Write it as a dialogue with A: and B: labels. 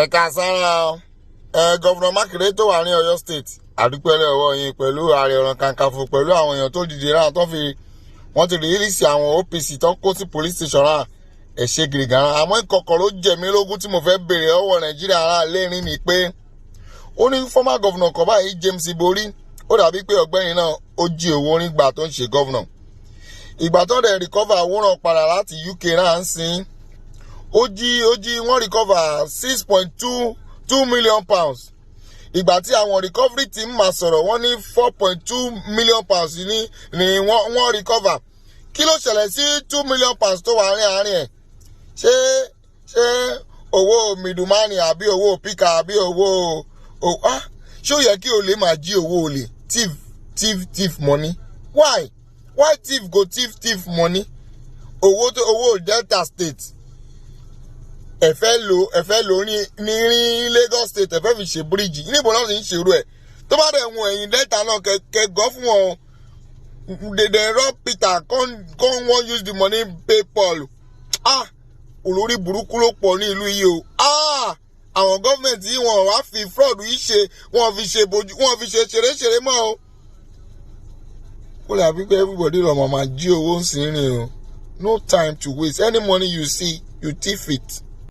A: ẹ̀ka sára gọ́vùnà Mákindé tó wà ní Ọ̀yọ́ state àdúpẹ́lẹ̀ ọwọ́ yín pẹ̀lú Ààrẹ Ọ̀nà Kakanfò pẹ̀lú àwọn èèyàn tó dìde náà wọ́n ti rìlíìsì àwọn OPC tó kó sí police station náà ẹ̀ṣẹ̀ gírígàrán. àmọ́ ìkọ̀kọ̀ ló jẹ mí lógún tí mo fẹ́ béèrè ọwọ́ Nàìjíríà ara lẹ́rìn ni pé ó ní former governor kan báyìí James Ibori ó dàbí pé ọ̀gbẹ́ni náà ó jí owó nígbà tó ń ṣe governor. ìgbà tó dẹ̀ recover owó náà padà láti UK náà ń sìn ó jí wọ́n recover 6.2 million pounds. ìgbà tí àwọn recovery team máa sọ̀rọ̀ wọ́n ní 4.2 million pounds ni wọ́n recover. kí ló ṣẹlẹ̀ sí 2 million pounds tó wà àárín ẹ̀? ṣé owó midumani àbí owó pika àbí owó ṣé ó yẹ kí olè máa jí owó olè? thief money. why thief go thief money? owó Delta state ẹ fẹ́ lò ní Lagos state ẹ fẹ́ fi ṣe bíríìjì níbo náà sì ń ṣerú ẹ̀. tó bá dẹ̀ wọn ẹ̀yìn Delta náà kẹgọ́ fún wọn dèdè rob Peter con wan use the money pay Paul. olórí burúkú ló pọ̀ ní ìlú yìí o. àwọn gọ́ọ̀mẹ̀ntì yìí wọn wá fi fraud yìí ṣe wọn fi ṣe ṣeré mọ́ o. ó lè àbí pé everybody lọ́mọ máa jí owó ń sìn rìn o. no time to waste. Any money you see, you thief it.